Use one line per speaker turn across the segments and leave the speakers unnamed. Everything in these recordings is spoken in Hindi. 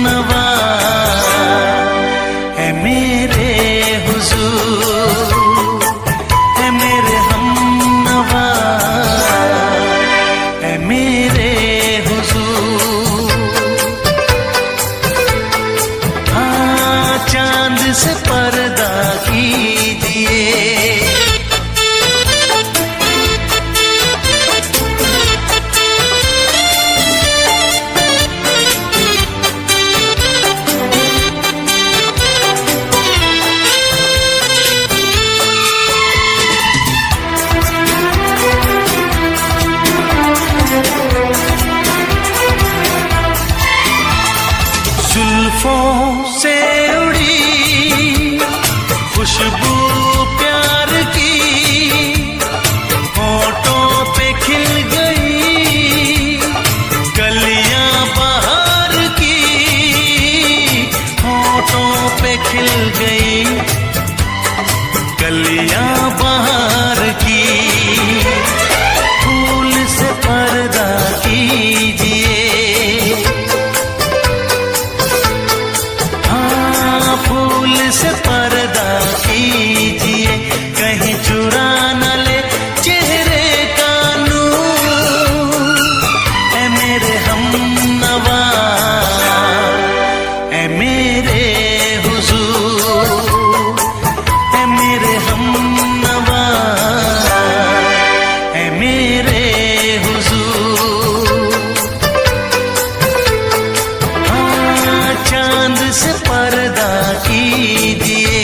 नवा है मेरे हुजूर, है मेरे हम नवा है मेरे हुजूर। हाँ, चांद से पर्दा कीजिए, जुल्फों से उड़ी खुशबू प्यार की, होठों पे खिल गई कलियां बहार की, होठों पे खिल गई कलियां बहार की। फूल से पर्दा कीजिए, फूल से पर्दा कीजिए, कहीं चुरा न ले चेहरे का नूर। है मेरे हम नवा है मेरे हुजूर, है मेरे हम नवा है मेरे हुजूर। हाँ, चांद से पर्दा कीजिए,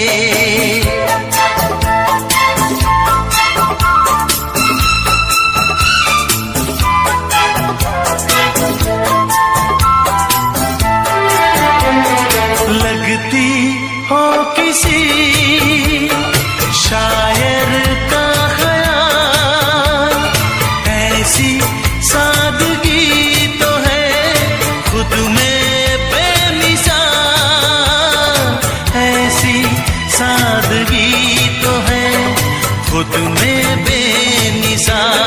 लगती हो किसी शायर का ख्याल, ऐसी सादगी तो है खुद में बेमिसाल, ऐसी सादगी तो है खुद में बेमिसाल।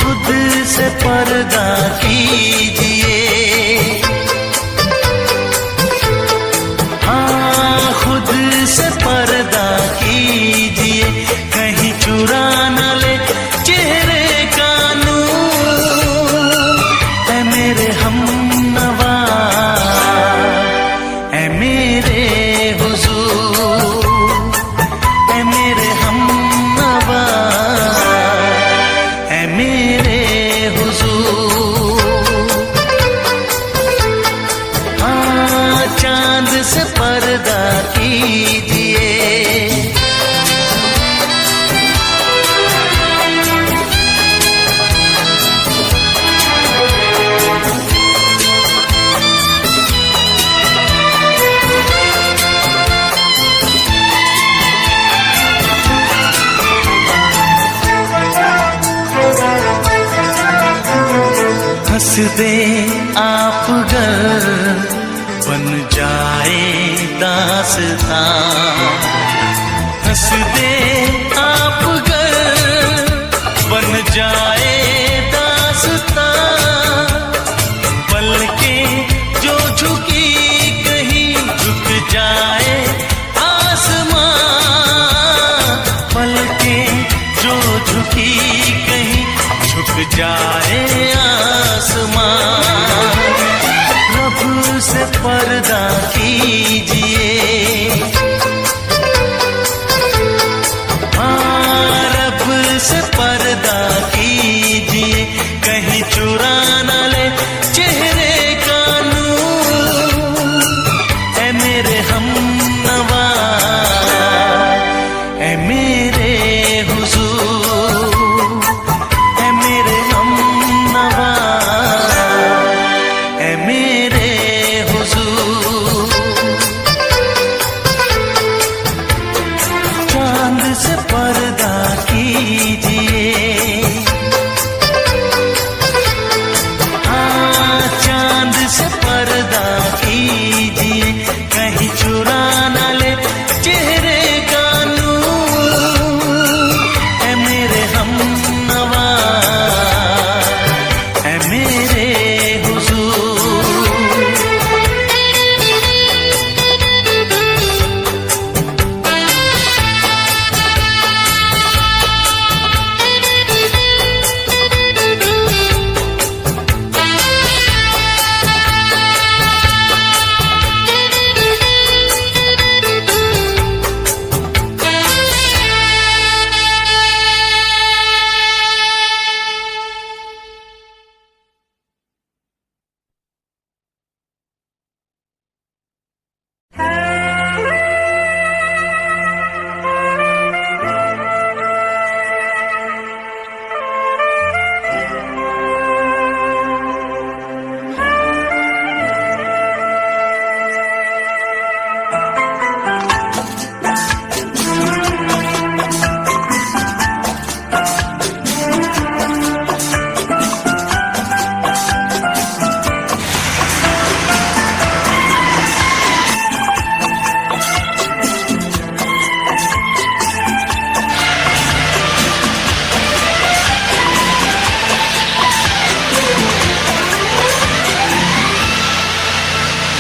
खुद से पर्दा कीजिए, हाँ, खुद से पर्दा कीजिए, कहीं चुरा न ले चेहरे का नूर। है मेरे हम नवा है मेरे हुजूर, है मेरे हम नवा है मेरे हुजूर। हाँ, चांद से पर्दा कीजिए, हंस दे आप गर बन जाए दास्तां, हंस दे आप गर बन जाए दास्तां। पलकें जो झुकी कहीं झुक जाए आसमां, पलकें जो झुकी कहीं झुक जाए आसमां। रब से पर्दा कीजिए, हाँ, रब से पर्दा कीजिए, कहीं चुरा न ले चेहरे का नूर। है मेरे हम नवा है मेरे हुजूर, है मेरे हम नवा है मेरे हुजूर।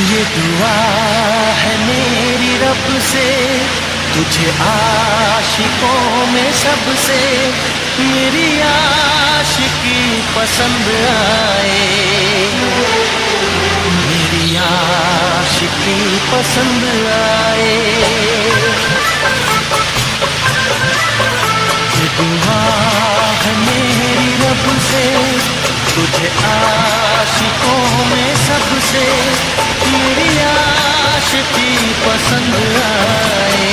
ये दुआ है मेरी रब से, तुझे आशिकों में सबसे मेरी आशिकी पसंद आए, मेरी आशिकी पसंद आए। ये दुआ है मेरी रब से, तुझे आशिकों में सबसे मेरी आशिकी पसंद आए,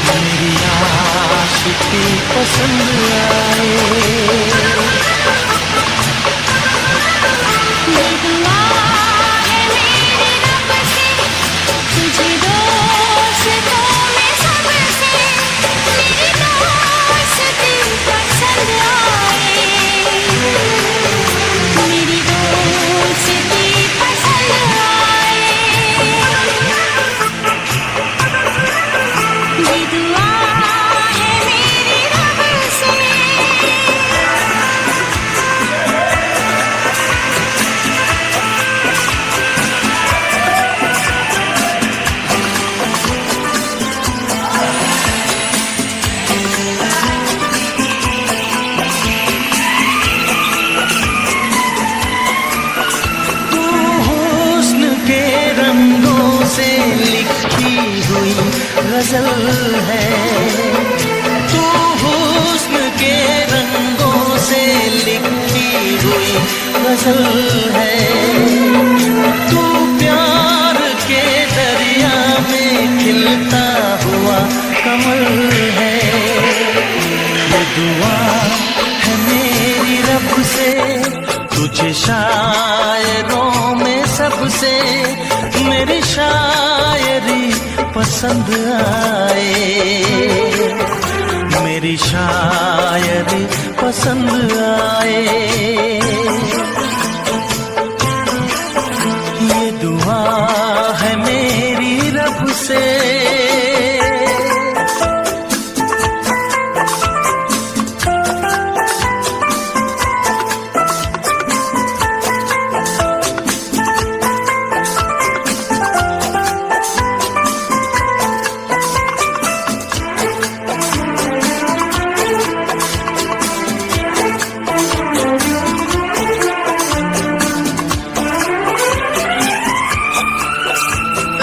मेरी आशिकी पसंद आए।
ये दुआ है मेरी रब से, तुझे दोस्तों में सबसे मेरी दोस्ती पसंद आए, मेरी दोस्ती पसंद आए। ये दुआ है मेरी रब से।
तू हुस्न के रंगों से लिखी हुई गजल है, तू हुस्न के रंगों से लिखी हुई गजल है, तू प्यार के दरिया में खिलता हुआ कमल है। ये दुआ है मेरी रब से, तुझे शायरों में सबसे मेरी शायरी पसंद आए, मेरी शायरी पसंद आए। ये दुआ है मेरी रब से।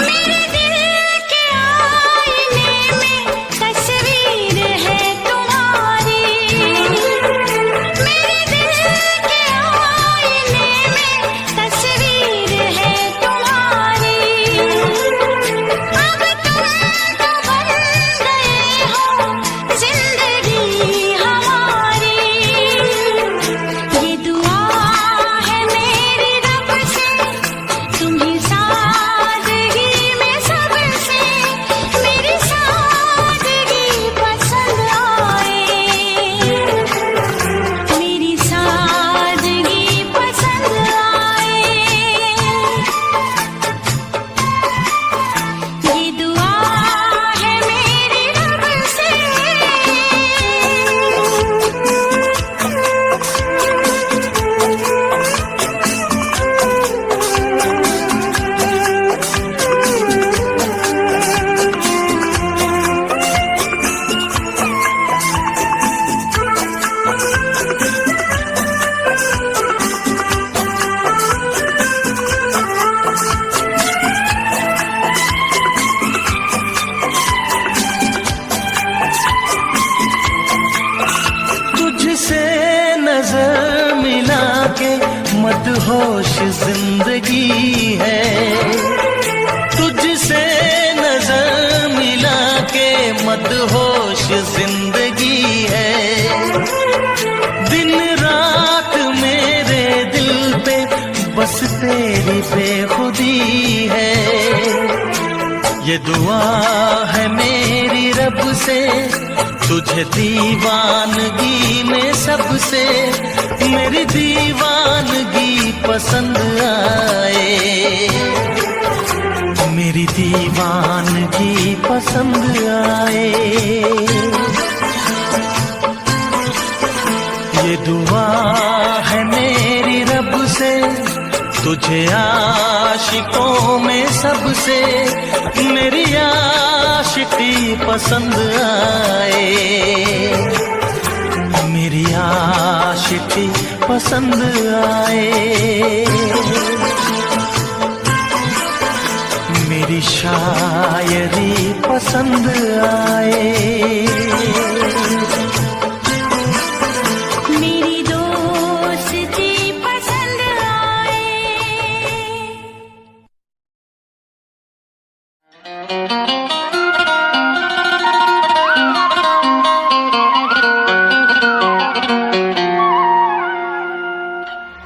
मेरे दिल के आईने में तस्वीर है तुम्हारी, मेरे दिल के आईने में तस्वीर है तुम्हारी। अब तुम तो बन गए हो जिंदगी हमारी। ये दुआ है मेरी रब से, तुम्हें सादगी में सबसे मेरी सादगी पसंद आए, मेरी सादगी पसंद आए। ये दुआ है मेरी रब से।
तुझसे नजर मिला के मदहोश जिंदगी है, तुझसे नजर मिला के मदहोश जिंदगी है। दिन रात मेरे दिल पे बस तेरी बेखुदी है। ये दुआ है मेरी रब से, तुझे दीवानगी में सबसे मेरी दीवानगी पसंद आए, मेरी दीवानगी पसंद आए। ये दुआ है मेरी रब से, तुझे आशिकों में सबसे मेरी आशिकी पसंद आए, मेरी आशिकी पसंद आए, मेरी शायरी पसंद आए,
मेरी दोस्ती पसंद आए।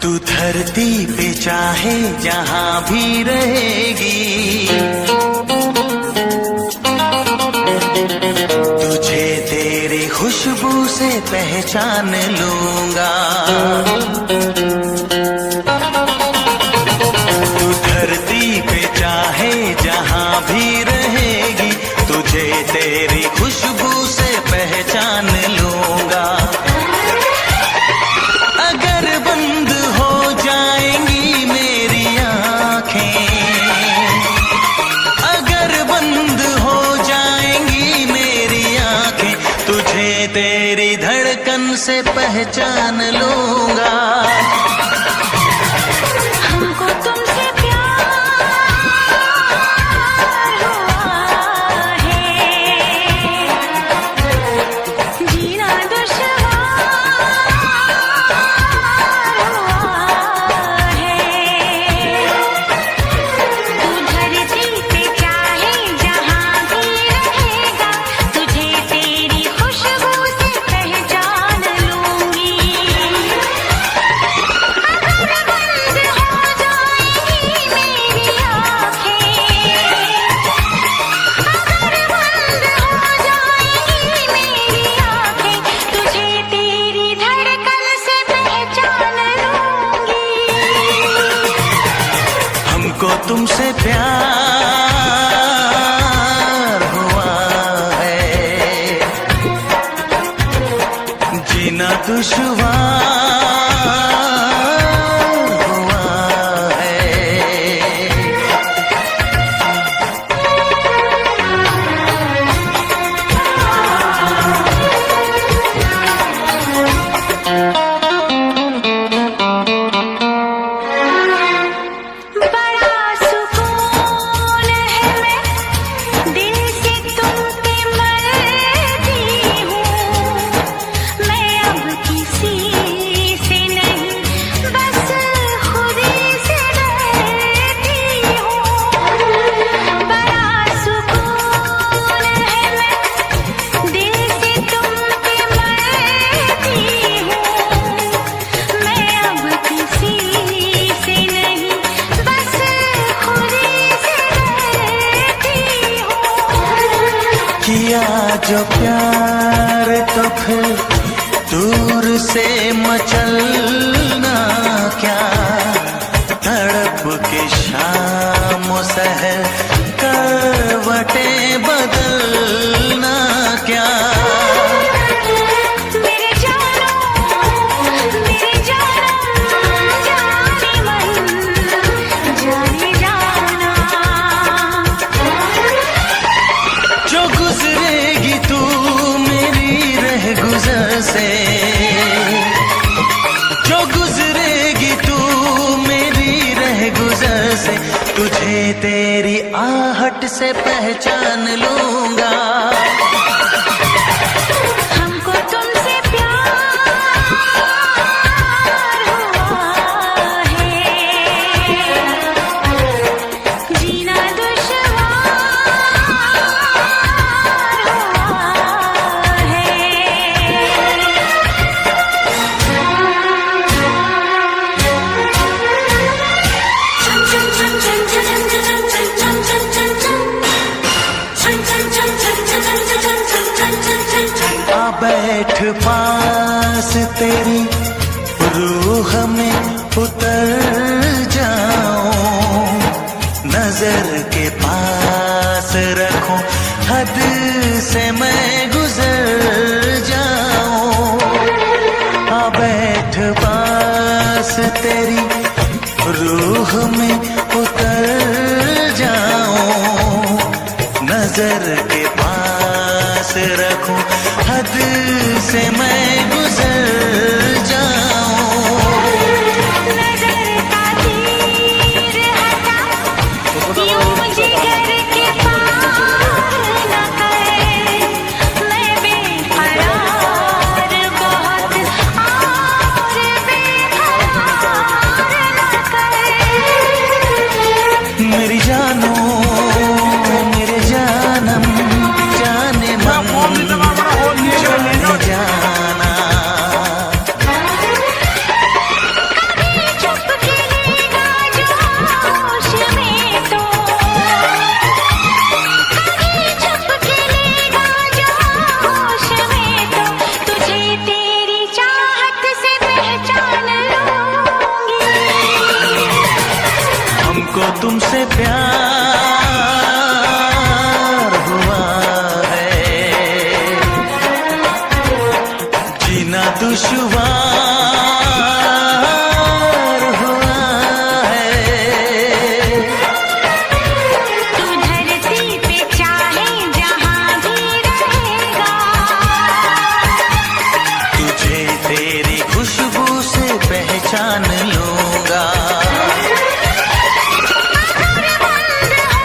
तू धरती पे चाहे जहां भी रहेगी, तुझे तेरी खुशबू से पहचान लूंगा। तू धरती पे चाहे जहां भी रहेगी, तुझे तेरी खुशबू से पहचान लूंगा। अगर बंद हो जाएंगी मेरी आंखें, अगर बंद हो जाएंगी मेरी आंखें, तुझे तेरी धड़कन से पहचान लूंगा।
हमको तुमसे प्यार हुआ है, जीना दुश्वार हुआ है। तू धरती पे चाहे जहां भी रहेगा, तुझे तेरी खुशबू से पहचान लूंगी। अगर बंद हो जाएंगी मेरी आँखें, अगर बंद हो जाएंगी मेरी आँखें, तुझे तेरी धड़कन से पहचान लूंगी।
हमको तुमसे प्यार हुआ है, जीना दुश्वार हुआ है।
बड़ा सुकून है, मैं दिल से तुम पे मरती हूँ। मैं अब किसी से नहीं, बस खुद ही से डरती हूँ। बड़ा सुकून है, मैं दिल से तुम पे मरती हूँ। मैं अब किसी से नहीं, बस खुद ही से डरती हूँ।
किया जो प्यार तो फिर दूर से मचलना क्या, तड़प के शाम सहर करवटें बदलना क्या।
मेरे जानम जाने मन जाने जाना।
जो गुजरेगी तू मेरी रह गुजर से, जो गुजरेगी तू मेरी रह गुजर से, तुझे तेरी आहट से पहचान लूंगा।
हमको तुमसे प्यार हुआ है, जीना दुश्वार हुआ है।
आ बैठ पास तेरी रूह में उतर जाऊं, नजर के पास रखूं, हद से मैं गुजर जाऊं। आ बैठ पास तेरी रूह रूह में उतर जाऊं, नजर के पास रखूं, हद से मैं गुजर जाऊं।
नजर का तीर हटा, यूं जिगर के पार न कर, मैं बेकरार बहुत और बेकरार न कर।
मेरी जानो मेरे जानम जाने मन जाने जाना,
चुप खिलेगा जोश में तो, चुप खिलेगा जोश में तो, तुझे तेरी चाहत से पहचान लूंगी।
हमको तुमसे प्यार हुआ है, जीना दुश्वार हुआ है।
तू धरती पे चाहे जहां भी रहेगा,
तुझे तेरी खुशबू से पहचान लूंगा।
अगर बंद हो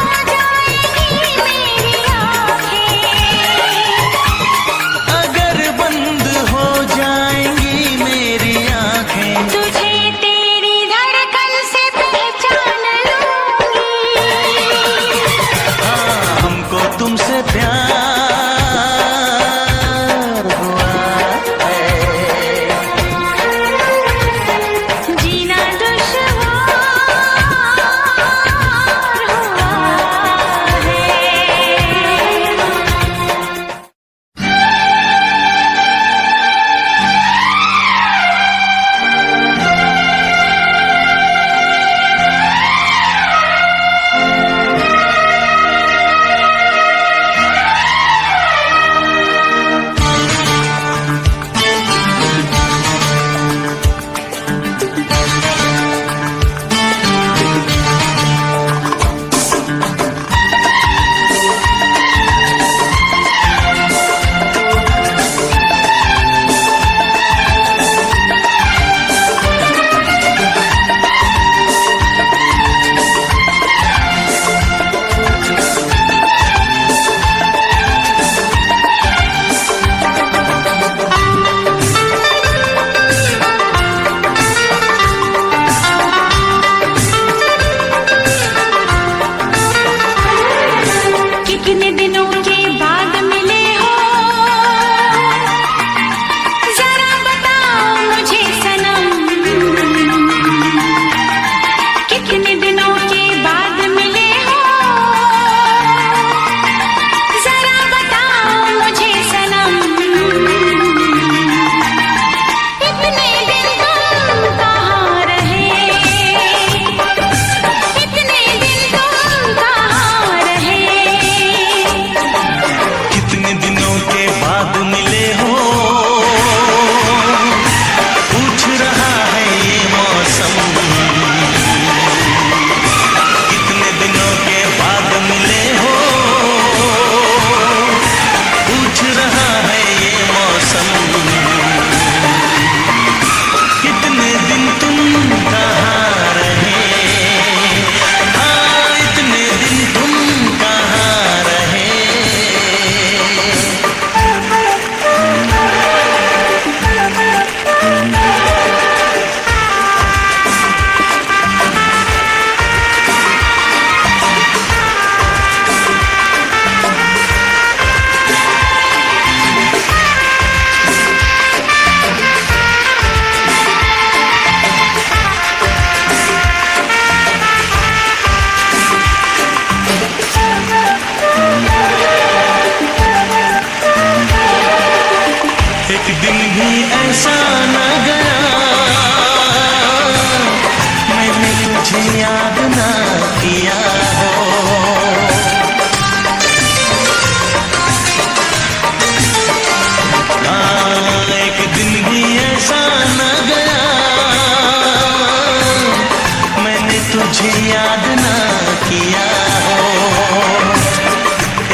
किया हो,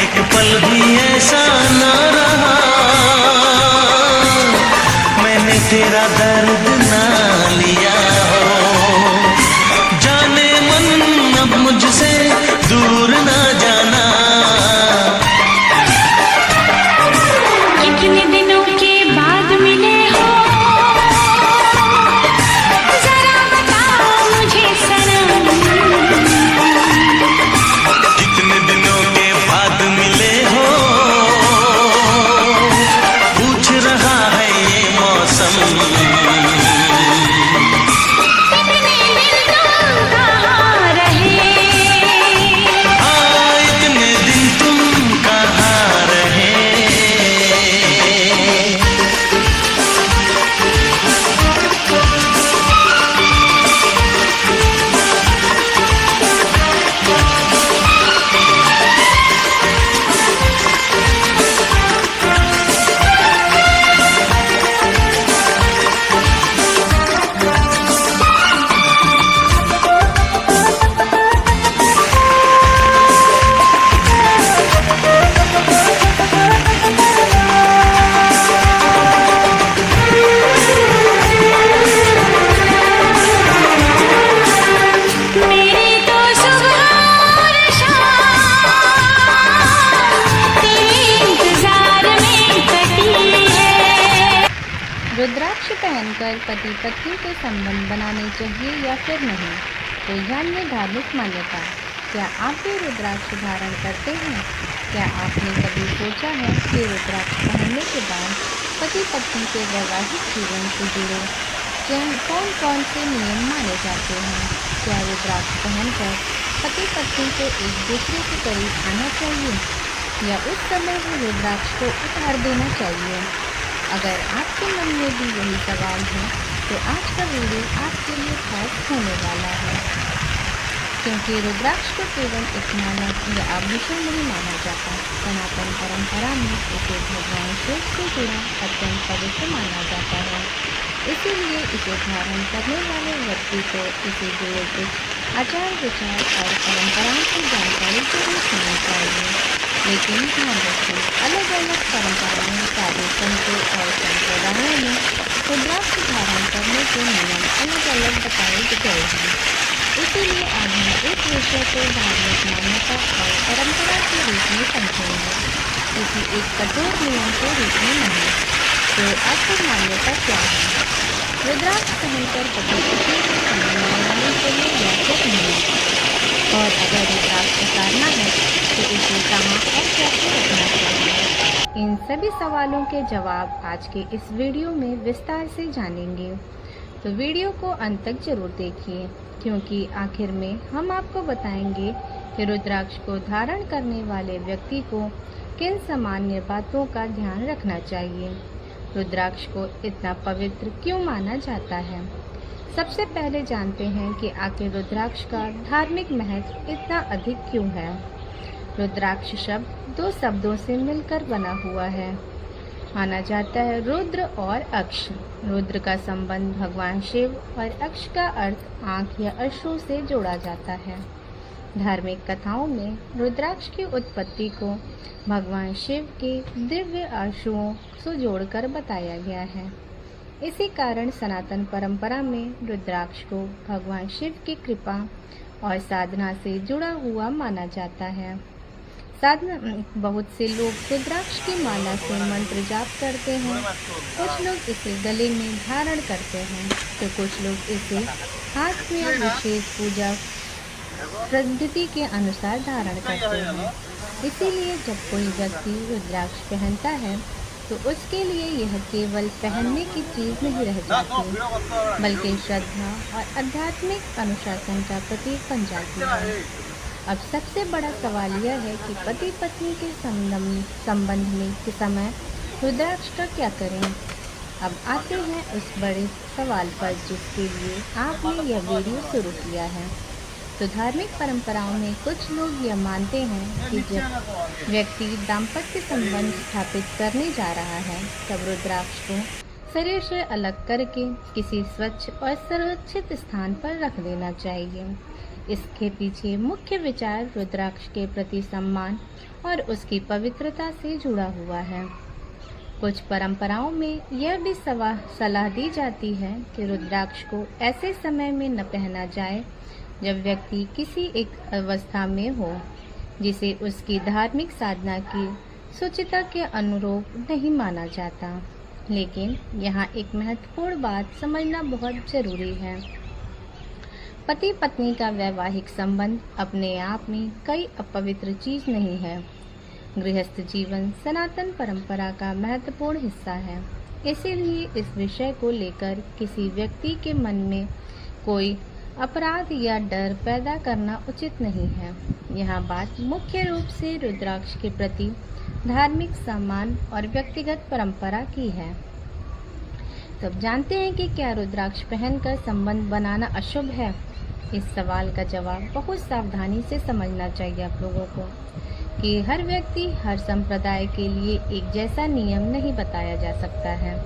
एक पल भी ऐसा ना रहा मैंने तेरा दर्द ना लिया हो। जाने मन अब मुझसे दूर ना जाना,
कितने दिनों के बाद मिले हो, जरा बताओ मुझे सनम।
कितने दिनों के बाद मिले हो, पूछ रहा है ये मौसम।
इतने दिन तुम कहाँ रहे,
हाँ इतने दिन तुम कहाँ रहे।
मेरी तो सुबह और शाम तेरे इंतजार में कटी है।
रुद्राक्ष पहनकर पति पत्नी के संबंध बनाने चाहिए या फिर नहीं, तो जानिए धार्मिक मान्यता। क्या आप भी रुद्राक्ष धारण करते हैं? क्या आपने कभी सोचा है कि रुद्राक्ष पहनने के बाद पति पत्नी के वैवाहिक जीवन से जुड़े कौन कौन से नियम माने जाते हैं? क्या रुद्राक्ष पहनकर पति पत्नी को एक दूसरे के करीब आना चाहिए या उस समय भी रुद्राक्ष को उतार देना चाहिए? अगर आपके मन में भी यही सवाल है तो आज का वीडियो आपके लिए खास होने वाला है, क्योंकि रुद्राक्ष को केवल एक मानव या आभूषण नहीं माना जाता। सनातन परंपरा में इसे भगवान शिव से जुड़ा अत्यंत पवित्र माना जाता है। इसीलिए इसे धारण करने वाले व्यक्ति को इसे जुड़े कुछ आचार विचार और परंपराओं की जानकारी जरूर होनी चाहिए। लेकिन ध्यान रखिए, अलग अलग परंपराओं, साधु संतों और संप्रदायों में रुद्राक्ष धारण करने के नियम अलग अलग बताए गए हैं। इसीलिए आज हम इस विषय को धार्मिक मान्यता और परंपरा के रूप में समझेंगे, किसी एक कठोर नियम के रूप में नहीं। तो आखिर मान्यता क्या है? रुद्राक्ष पहनकर पति पत्नी के संबंध बनाने चाहिए या फिर नहीं? और अगर रुद्राक्ष उतारना है तो इसे कहाँ और कैसे रखना चाहिए? इन सभी सवालों के जवाब आज के इस वीडियो में विस्तार से जानेंगे, तो वीडियो को अंत तक जरूर देखिए, क्योंकि आखिर में हम आपको बताएंगे कि रुद्राक्ष को धारण करने वाले व्यक्ति को किन सामान्य बातों का ध्यान रखना चाहिए। रुद्राक्ष को इतना पवित्र क्यों माना जाता है? सबसे पहले जानते हैं कि आखिर रुद्राक्ष का धार्मिक महत्व इतना अधिक क्यों है। रुद्राक्ष शब्द दो शब्दों से मिलकर बना हुआ है। माना जाता है रुद्र और अक्ष। रुद्र का संबंध भगवान शिव और अक्ष का अर्थ आँख या अश्रु से जोड़ा जाता है। धार्मिक कथाओं में रुद्राक्ष की उत्पत्ति को भगवान शिव के दिव्य आंसुओं से जोड़कर बताया गया है। इसी कारण सनातन परंपरा में रुद्राक्ष को भगवान शिव की कृपा और साधना से जुड़ा हुआ माना जाता है। बहुत से लोग रुद्राक्ष की माला से मंत्र जाप करते हैं, कुछ लोग इसे गले में धारण करते हैं, तो कुछ लोग इसे हाथ में विशेष पूजा पद्धति के अनुसार धारण करते हैं। इसीलिए जब कोई व्यक्ति रुद्राक्ष पहनता है तो उसके लिए यह केवल पहनने की चीज नहीं रह जाती, बल्कि श्रद्धा और आध्यात्मिक अनुशासन का प्रतीक बन जाती है। अब सबसे बड़ा सवाल यह है कि पति पत्नी के संबंध में के समय रुद्राक्ष का क्या करें। अब आते हैं उस बड़े सवाल पर जिसके लिए आपने यह वीडियो शुरू किया है। तो धार्मिक परंपराओं में कुछ लोग यह मानते हैं कि जब व्यक्ति दाम्पत्य संबंध स्थापित करने जा रहा है तब रुद्राक्ष को शरीर से अलग करके किसी स्वच्छ और सुरक्षित स्थान पर रख देना चाहिए। इसके पीछे मुख्य विचार रुद्राक्ष के प्रति सम्मान और उसकी पवित्रता से जुड़ा हुआ है। कुछ परंपराओं में यह भी सलाह दी जाती है कि रुद्राक्ष को ऐसे समय में न पहना जाए जब व्यक्ति किसी एक अवस्था में हो जिसे उसकी धार्मिक साधना की सूचिता के अनुरूप नहीं माना जाता। लेकिन यहाँ एक महत्वपूर्ण बात समझना बहुत जरूरी है। पति पत्नी का वैवाहिक संबंध अपने आप में कोई अपवित्र चीज नहीं है। गृहस्थ जीवन सनातन परंपरा का महत्वपूर्ण हिस्सा है। इसीलिए इस विषय को लेकर किसी व्यक्ति के मन में कोई अपराध या डर पैदा करना उचित नहीं है। यह बात मुख्य रूप से रुद्राक्ष के प्रति धार्मिक सम्मान और व्यक्तिगत परंपरा की है। तब जानते हैं कि क्या रुद्राक्ष पहनकर संबंध बनाना अशुभ है? इस सवाल का जवाब बहुत सावधानी से समझना चाहिए आप लोगों को कि हर व्यक्ति, हर संप्रदाय के लिए एक जैसा नियम नहीं बताया जा सकता है।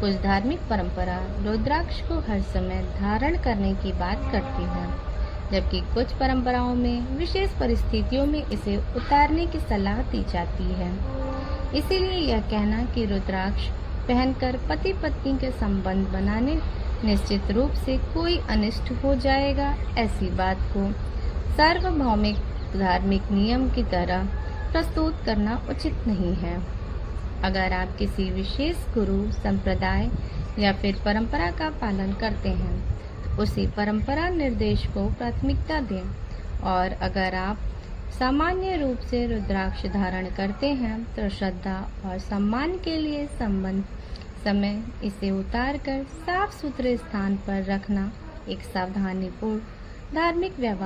कुछ धार्मिक परंपरा रुद्राक्ष को हर समय धारण करने की बात करती है, जबकि कुछ परंपराओं में विशेष परिस्थितियों में इसे उतारने की सलाह दी जाती है। इसीलिए यह कहना कि रुद्राक्ष पहनकर पति पत्नी के संबंध बनाने निश्चित रूप से कोई अनिष्ट हो जाएगा, ऐसी बात को सार्वभौमिक धार्मिक नियम की तरह प्रस्तुत करना उचित नहीं है। अगर आप किसी विशेष गुरु, संप्रदाय या फिर परंपरा का पालन करते हैं तो उसी परंपरा निर्देश को प्राथमिकता दें, और अगर आप सामान्य रूप से रुद्राक्ष धारण करते हैं तो श्रद्धा और सम्मान के लिए समय इसे उतारकर साफ सुथरे स्थान पर रखना एक सावधानीपूर्ण धार्मिक व्यवहार